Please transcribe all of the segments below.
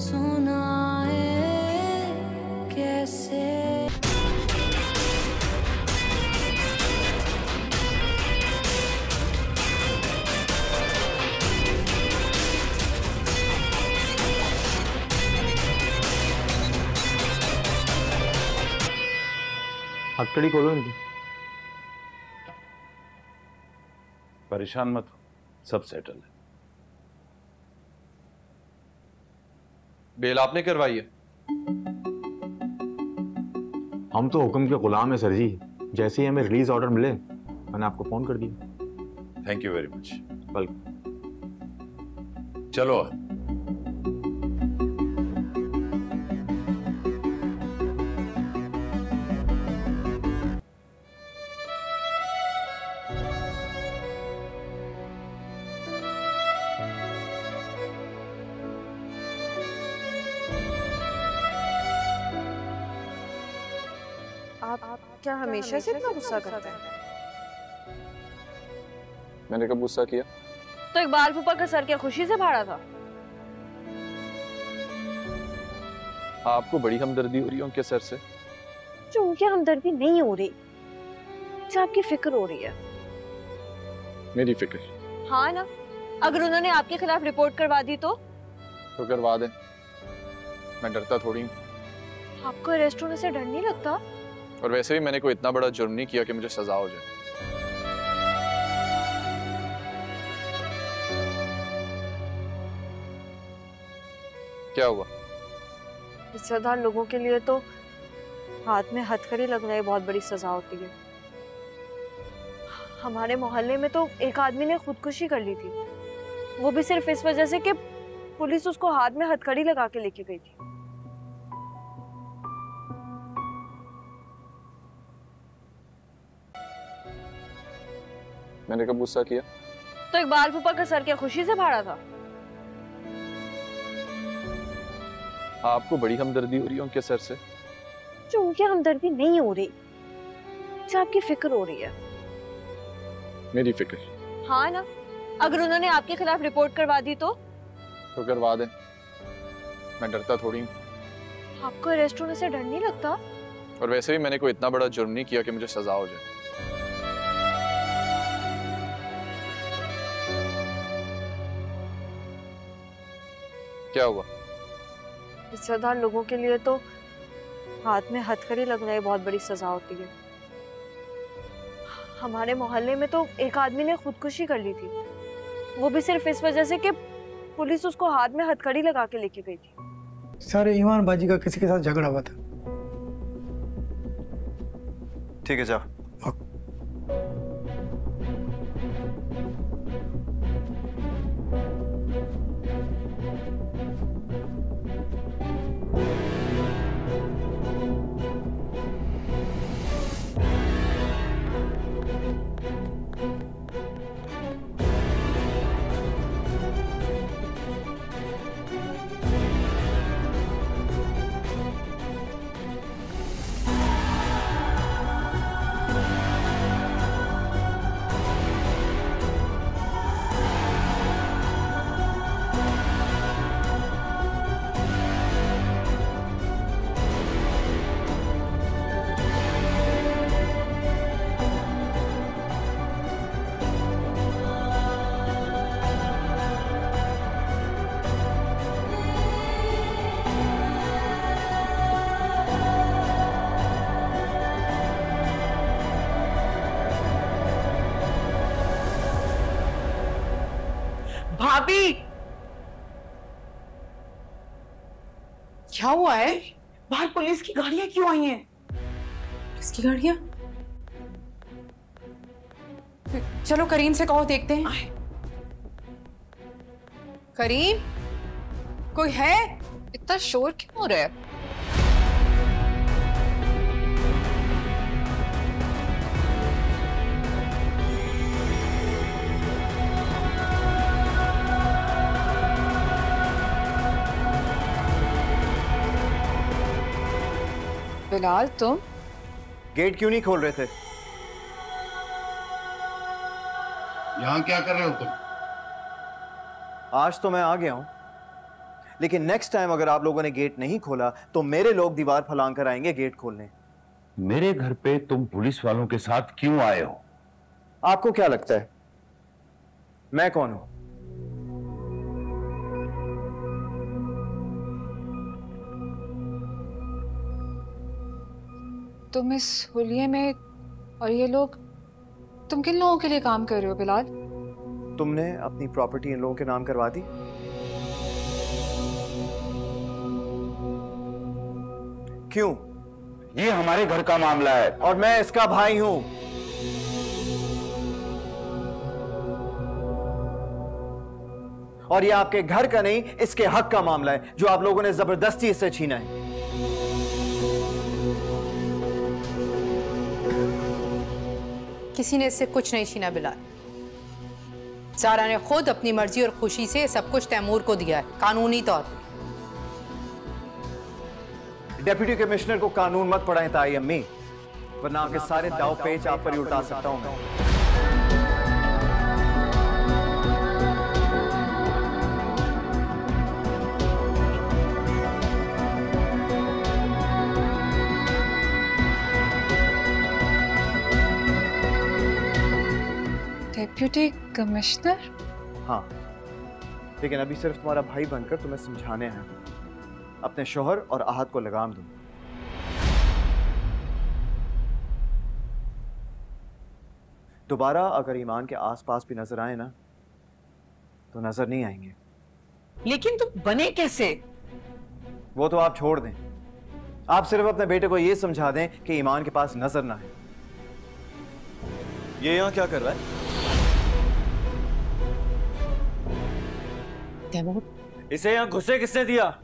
सुनाए कैसे। हथकड़ी खोलो इनकी। परेशान मत हो, सब सेटल है। बेल आपने करवाई है? हम तो हुक्म के गुलाम है सर जी, जैसे ही हमें रिलीज ऑर्डर मिले मैंने आपको फोन कर दिया। Thank you very much. Welcome. चलो आप क्या हमेशा से इतना गुस्सा करते हैं? मैंने कब गुस्सा किया? तो इकबाल फूफा का सर क्या खुशी से फाड़ा था? आपको बड़ी हमदर्दी हो रही है उनके सर से? जो उनकी हमदर्दी नहीं हो रही, जो आपकी फिक्र हो रही है। मेरी फिक्र? हाँ ना, अगर उन्होंने आपके खिलाफ रिपोर्ट करवा दी तो करवा दें, मैं डरता थोड़ी हूँ। आपको अरेस्ट होने से डर नहीं लगता? और वैसे भी मैंने कोई इतना बड़ा जुर्म नहीं किया कि मुझे सजा हो जाए। क्या हुआ? इज्जतदार लोगों के लिए तो हाथ में हथकड़ी लगना ही बहुत बड़ी सजा होती है। हमारे मोहल्ले में तो एक आदमी ने खुदकुशी कर ली थी, वो भी सिर्फ इस वजह से कि पुलिस उसको हाथ में हथकड़ी लगा के लेके गई थी। मैंने कब गुस्सा किया? तो इकबाल फूफा का सर क्या खुशी से फाड़ा था? आपको बड़ी हमदर्दी हो रही है उनके सर से? जो उनकी हमदर्दी नहीं हो रही, जो आपकी फिक्र हो रही है। मेरी फिक्र? हाँ ना, अगर उन्होंने आपके खिलाफ रिपोर्ट करवा दी तो करवा दें, मैं डरता थोड़ी हूँ। आपको अरेस्ट होने से डर नहीं लगता? और वैसे भी मैंने कोई इतना बड़ा जुर्म नहीं किया कि मुझे सजा हो जाए। क्या हुआ? इज्जतदार लोगों के लिए तो हाथ में हथकड़ी लगना ही बहुत बड़ी सजा होती है। हमारे मोहल्ले में तो एक आदमी ने खुदकुशी कर ली थी, वो भी सिर्फ इस वजह से कि पुलिस उसको हाथ में हथकड़ी लगा के लेके गई थी। सर, ईमान बाजी का किसी के साथ झगड़ा हुआ था। ठीक है, जाओ। भाभी, क्या हुआ है? बाहर पुलिस की गाड़ियां क्यों आई हैं? पुलिस की गाड़ियां? चलो करीम से कहो, देखते हैं। करीम, कोई है? इतना शोर क्यों हो रहा है? बिलाल, तुम गेट क्यों नहीं खोल रहे थे? यहाँ क्या कर रहे हो तुम? आज तो मैं आ गया हूं, लेकिन नेक्स्ट टाइम अगर आप लोगों ने गेट नहीं खोला तो मेरे लोग दीवार फलांग कर आएंगे गेट खोलने। मेरे घर पे तुम पुलिस वालों के साथ क्यों आए हो? आपको क्या लगता है मैं कौन हूं? तुम इस हुलिये में और ये लोग, तुम किन लोगों के लिए काम कर रहे हो बिलाल? तुमने अपनी प्रॉपर्टी इन लोगों के नाम करवा दी? क्यों? ये हमारे घर का मामला है और मैं इसका भाई हूं। और ये आपके घर का नहीं, इसके हक का मामला है जो आप लोगों ने जबरदस्ती इससे छीना है। किसी ने इससे कुछ नहीं छीना बिलाल। सारा ने खुद अपनी मर्जी और खुशी से सब कुछ तैमूर को दिया है, कानूनी तौर पर। डेप्यूटी कमिश्नर को कानून मत पढ़ाएं ताई अम्मी, वरना आपके सारे दाव पेच आप पर ही उल्टा सकता हूं मैं। Deputy commissioner? हाँ, लेकिन अभी सिर्फ तुम्हारा भाई बनकर तुम्हें समझाने आया हूं। अपने शोहर और आहत को लगाम दो। दोबारा अगर ईमान के आसपास भी नजर आए ना तो नजर नहीं आएंगे। लेकिन तुम बने कैसे? वो तो आप छोड़ दें। आप सिर्फ अपने बेटे को यह समझा दें कि ईमान के पास नजर ना है। ये यहां क्या कर रहा है? तैमूर, इसे यहां घुसे किसने दिया?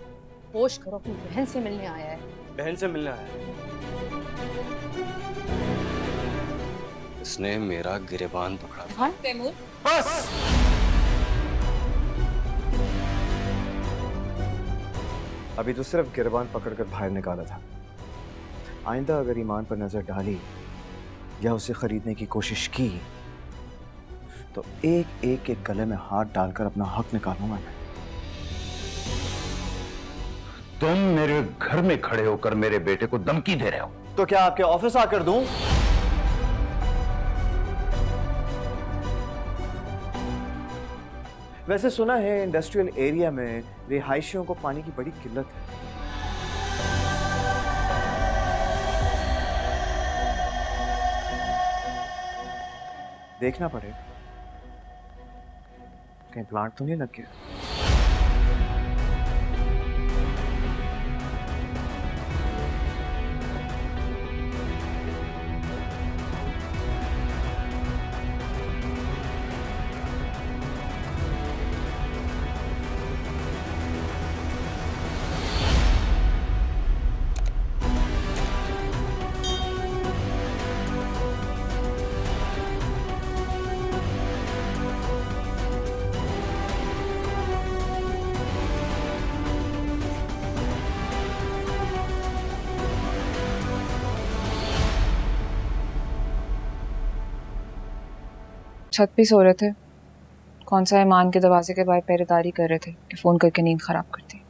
होश करो, अपनी बहन से मिलने आया है। बहन से मिलने आया? इसने मेरा गिरेबान पकड़ा। हाँ तैमूर, बस। अभी तो सिर्फ गिरेबान पकड़कर बाहर निकाला था। आइंदा अगर ईमान पर नजर डाली या उसे खरीदने की कोशिश की तो एक एक के गले में हाथ डालकर अपना हक निकालूंगा मैं। तुम मेरे घर में खड़े होकर मेरे बेटे को धमकी दे रहे हो। तो क्या आपके ऑफिस आकर दूं? वैसे सुना है इंडस्ट्रियल एरिया में रिहायशियों को पानी की बड़ी किल्लत है। देखना पड़ेगा कहीं प्लांट तो नहीं लग गया। छत पे सो रहे थे। कौन सा ईमान के दरवाजे के बाहर पहरेदारी कर रहे थे कि फोन करके नींद खराब करती।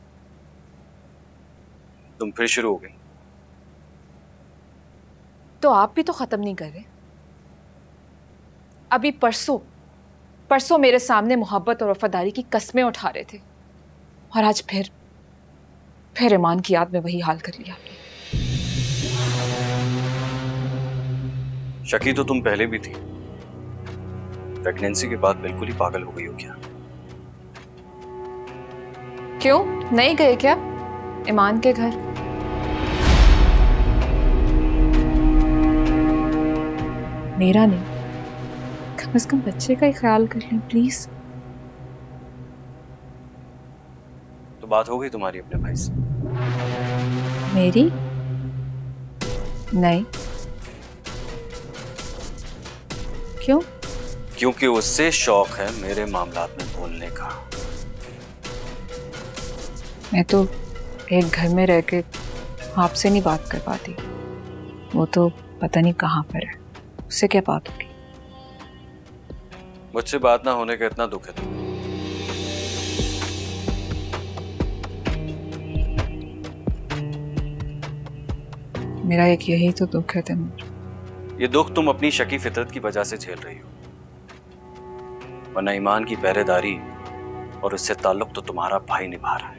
तुम फिर शुरू हो गई। तो आप भी तो खत्म नहीं कर रहे। अभी परसों मेरे सामने मोहब्बत और वफादारी की कस्में उठा रहे थे और आज फिर ईमान की याद में वही हाल कर लिया। शकी तो तुम पहले भी थी। प्रेगनेंसी के बाद बिल्कुल ही पागल हो गई हो क्या? क्यों नहीं गए क्या ईमान के घर? मेरा नहीं, कम से कम बच्चे का ही ख्याल कर लें प्लीज। तो बात हो गई तुम्हारी अपने भाई से? मेरी नहीं। क्यों? क्योंकि उससे शौक है मेरे मामलात में बोलने का। मैं तो एक घर में रह के आपसे नहीं बात कर पाती। वो तो पता नहीं कहाँ पर है, उससे क्या बात होगी? मुझसे बात ना होने का इतना दुख है मेरा एक यही तो दुख है तैमूर। ये दुख तुम अपनी शकी फितरत की वजह से झेल रही हो, वरना ईमान की पहरेदारी और उससे ताल्लुक तो तुम्हारा भाई निभा रहा है।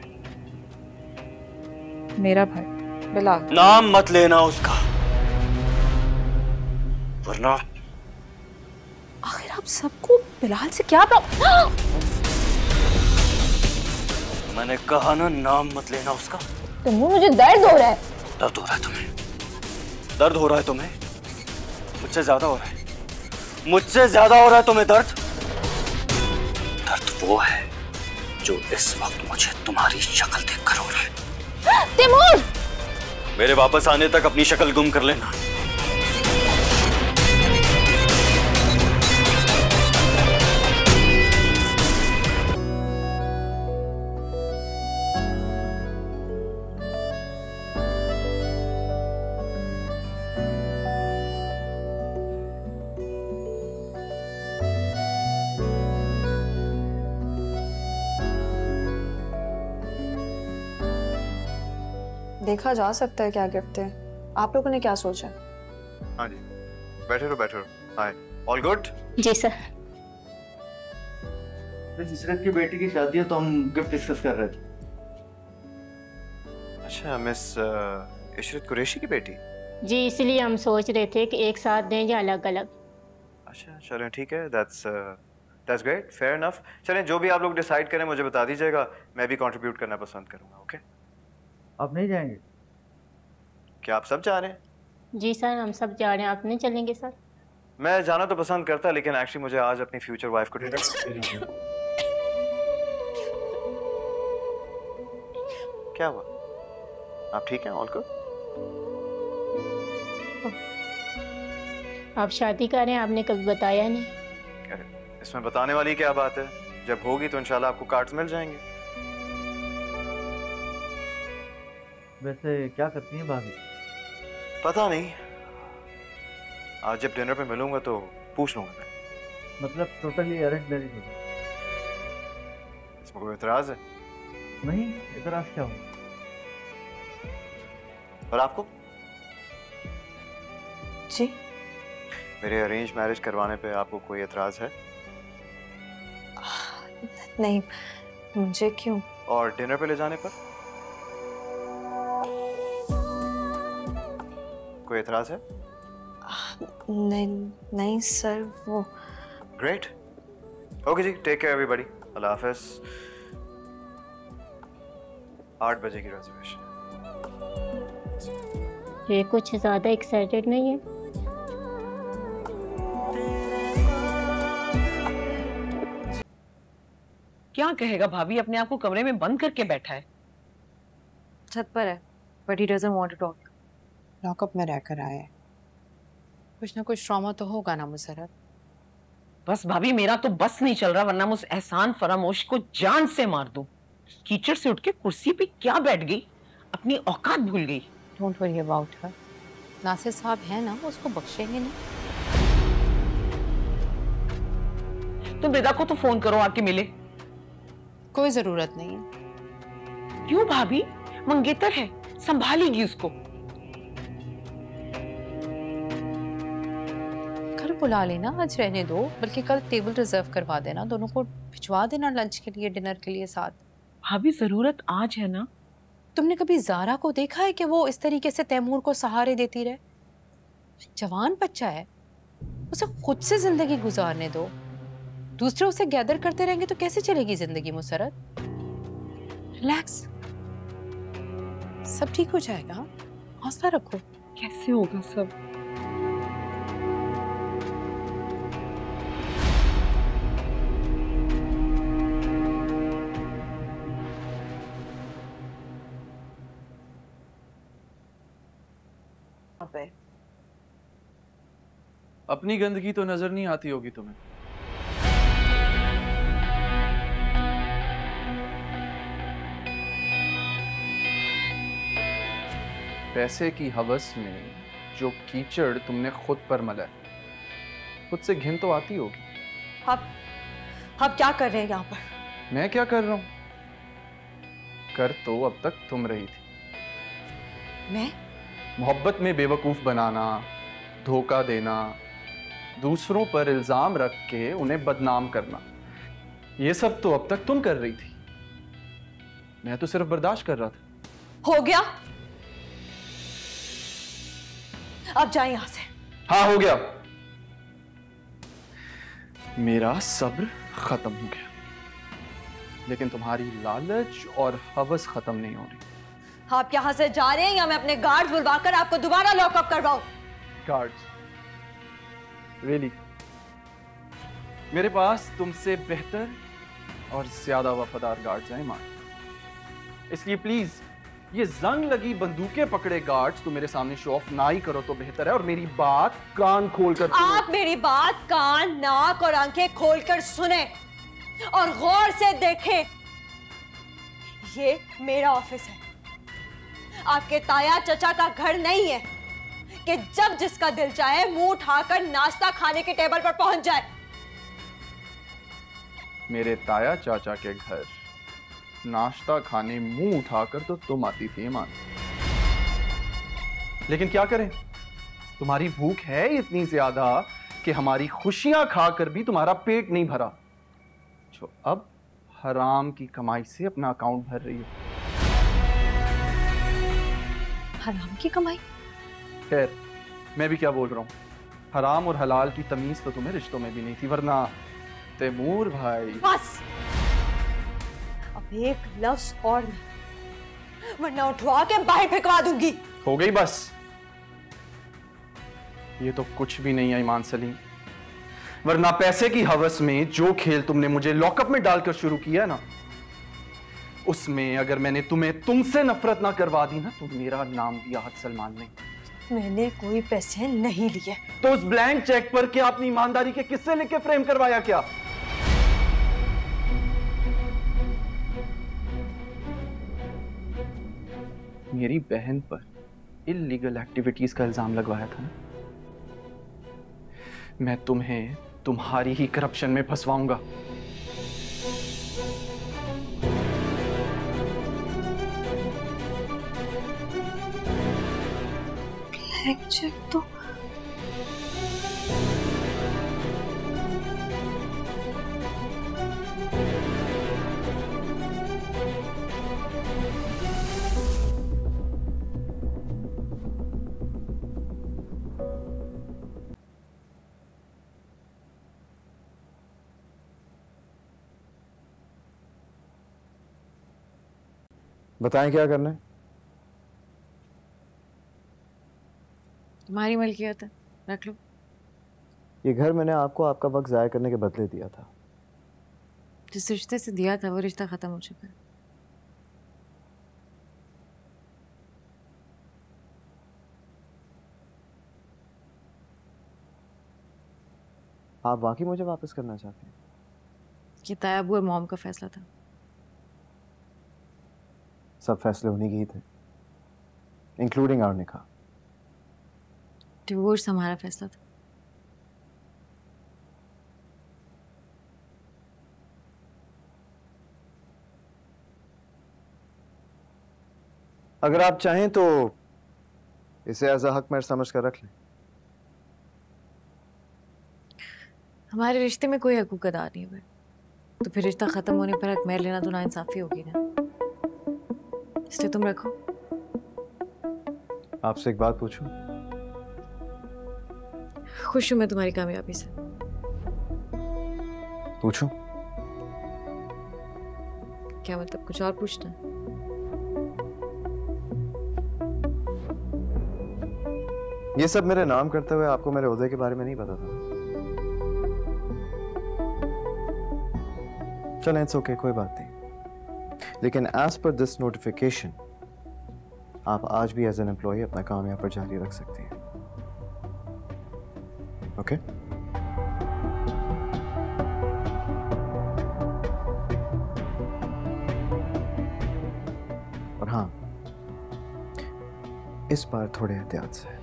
मेरा भाई बिलाल? नाम मत लेना उसका, वरना आखिर आप सबको बिलाल से क्या मैंने कहा ना, नाम मत लेना उसका। तैमूर मुझे दर्द हो रहा है। दर्द हो रहा है तुम्हें? दर्द हो रहा है तुम्हें? मुझसे ज्यादा हो रहा है, मुझसे ज्यादा हो रहा है तुम्हें दर्द। दर्द वो है जो इस वक्त मुझे तुम्हारी शक्ल देखकर हो रहा है। तैमूर! मेरे वापस आने तक अपनी शक्ल गुम कर लेना। देखा जा सकता है क्या गिफ्ट है। आप लोगों ने क्या सोचा? हाँ जी, बैठे रहो। हाय, ऑल गुड? जी सर। इशरत की बेटी की शादी है तो हम गिफ्ट डिस्कस कर रहे थे। अच्छा, मिस इशरत कुरैशी की बेटी? जी, इसलिए हम सोच रहे थे कि एक साथ दें या अलग अलग। अच्छा चलें, ठीक है, दैट्स ग्रेट, फेयर इनफ। चलें, जो भी आप लोग डिसाइड करें मुझे बता दीजिएगा, मैं भी कंट्रीब्यूट करना पसंद करूंगा। ओके? आप नहीं जाएंगे? क्या आप सब जा रहे हैं? जी सर, हम सब जा रहे हैं। आप नहीं चलेंगे सर? मैं जाना तो पसंद करता, लेकिन एक्चुअली मुझे आज अपनी फ्यूचर वाइफ को क्या हुआ? आप ठीक हैं? All good? आप शादी कर रहे हैं, आपने कभी बताया नहीं। अरे इसमें बताने वाली क्या बात है? जब होगी तो इंशाल्लाह आपको कार्ड्स मिल जाएंगे। वैसे क्या करती हैं भाभी? पता नहीं, आज जब डिनर पे मिलूंगा तो पूछ लूंगा मैं। मतलब टोटली अरेंज मैरिज होगी? इसमें कोई एतराज है? नहीं, एतराज क्या हो? और आपको? जी, मेरे अरेंज मैरिज करवाने पे आपको कोई एतराज है? नहीं, मुझे क्यों? और डिनर पे ले जाने पर कोई एतराज है? नहीं सर, वो। ग्रेट, ओके जी, टेक केयर एवरीबॉडी, अल्लाह हाफिज। 8 बजे की रिजर्वेशन। ये कुछ ज्यादा एक्साइटेड नहीं है? क्या कहेगा भाभी, अपने आप को कमरे में बंद करके बैठा है। छत पर है, but he doesn't want to talk. Lockup में रहकर आया है, कुछ ना कुछ ट्रॉमा तो होगा ना मुसरत। बस भाभी, मेरा तो बस नहीं चल रहा, वरना मैं उस एहसान फरामोश को जान से मार दूं। कीचड़ से उठ के कुर्सी पे क्या बैठ गई, अपनी औकात भूल गई। Don't worry about her, Nasir sahab है ना, उसको बख्शेंगे नहीं। तुम रिदा को तो फोन करो, आके मिले। कोई जरूरत नहीं है। क्यों भाभी, मंगेतर है, संभालेगी उसको। कल बुला लेना, आज रहने दो, बल्कि कल टेबल रिजर्व करवा देना, दोनों को भिजवा देना लंच के लिए, डिनर के लिए साथ। भाभी जरूरत आज है ना। तुमने कभी ज़ारा को देखा है कि वो इस तरीके से तैमूर को सहारे देती रहे? जवान बच्चा है, उसे खुद से जिंदगी गुजारने दो। दूसरे उसे गैदर करते रहेंगे तो कैसे चलेगी जिंदगी मुसरत? रिलैक्स, सब ठीक हो जाएगा, हौसला रखो। कैसे होगा सब? अपनी गंदगी तो नजर नहीं आती होगी तुम्हें। पैसे की हवस में जो कीचड़ तुमने खुद पर मला है, खुद से घिन तो आती होगी। आप क्या कर रहे हैं यहाँ पर? मैं क्या कर रहा हूं? कर तो अब तक तुम रही थी। मैं? मोहब्बत में बेवकूफ बनाना, धोखा देना, दूसरों पर इल्जाम रख के उन्हें बदनाम करना, ये सब तो अब तक तुम कर रही थी। मैं तो सिर्फ बर्दाश्त कर रहा था। हो गया, अब जाए यहां से। हाँ, हो गया। मेरा सब्र खत्म हो गया, लेकिन तुम्हारी लालच और हवस खत्म नहीं हो रही। आप यहां से जा रहे हैं या मैं अपने गार्ड्स बुलवाकर आपको दोबारा लॉकअप करवाऊं? गार्ड्स? रियली? मेरे पास तुमसे बेहतर और ज्यादा वफादार गार्ड्स हैं ईमान, इसलिए प्लीज ये जंग लगी बंदूकें पकड़े गार्ड्स तो मेरे सामने शो ऑफ ना ही करो तो बेहतर है। और मेरी बात कान खोलकर आप मेरी बात कान, नाक और आंखें खोलकर सुने और गौर से देखें। ये मेरा ऑफिस है, आपके ताया चचा का घर नहीं है कि जब जिसका दिल चाहे मुंह उठाकर नाश्ता खाने के टेबल पर पहुंच जाए। मेरे ताया चाचा के घर नाश्ता खाने मुंह उठाकर तो तुम आती थी ईमान, लेकिन क्या करें, तुम्हारी भूख है इतनी ज्यादा कि हमारी खुशियां खाकर भी तुम्हारा पेट नहीं भरा, जो अब हराम की कमाई से अपना अकाउंट भर रही हो। हराम की कमाई? खैर, मैं भी क्या बोल रहा हूं, हराम और हलाल की तमीज तो तुम्हें रिश्तों में भी नहीं थी, वरना तैमूर भाई। बस अब एक लफ्ज और नहीं, वरना उठवा के बाहर फेंकवा दूंगी। हो गई बस। ये तो कुछ भी नहीं है ईमान सलीम, वरना पैसे की हवस में जो खेल तुमने मुझे लॉकअप में डालकर शुरू किया ना, उसमें अगर मैंने तुम्हें तुमसे नफरत ना करवा दी ना तो मेरा नाम भी आहत सलमान नहीं। मैंने कोई पैसे नहीं लिए। तो उस ब्लैंक चेक पर क्या अपनी ईमानदारी के किस्से लिख के फ्रेम करवाया क्या? मेरी बहन पर इल्लीगल एक्टिविटीज का इल्जाम लगवाया था ना, मैं तुम्हें तुम्हारी ही करप्शन में फंसवाऊंगा। ब्लैंक चेक तो बताएं क्या करना है? तुम्हारी मलकियत है, रख लो। ये घर मैंने आपको आपका वक्त जाया करने के बदले दिया था। जिस रिश्ते से दिया था वो रिश्ता खत्म हो चुका है। आप वाकई मुझे वापस करना चाहते हैं? ये तायाबू और मॉम का फैसला था। सब फैसले उन्हीं के ही थे, इंक्लूडिंग आवर निकाह। डिवोर्स हमारा फैसला था। अगर आप चाहें तो इसे एज अ हक महर समझ कर रख लें। हमारे रिश्ते में कोई हकूक अदा नहीं हुए, तो फिर रिश्ता खत्म होने पर हक महर लेना तो नाइंसाफी होगी ना, इसलिए तुम रखो। आपसे एक बात पूछूं? खुश हूं मैं तुम्हारी कामयाबी से। पूछूं? क्या मतलब, कुछ और पूछना है? ये सब मेरे नाम करते हुए आपको मेरे ओहदे के बारे में नहीं पता था? चलें, इट्स ओके, कोई बात नहीं। लेकिन एज पर दिस नोटिफिकेशन आप आज भी एज एन एम्प्लॉय अपना काम यहाँ पर जारी रख सकते हैं। ओके? और हाँ, इस बार थोड़े एहतियात से।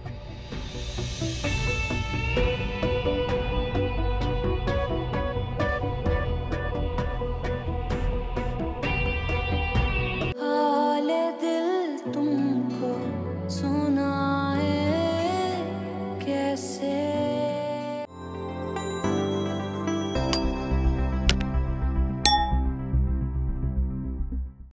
हाले दिल तुमको सुना कैसे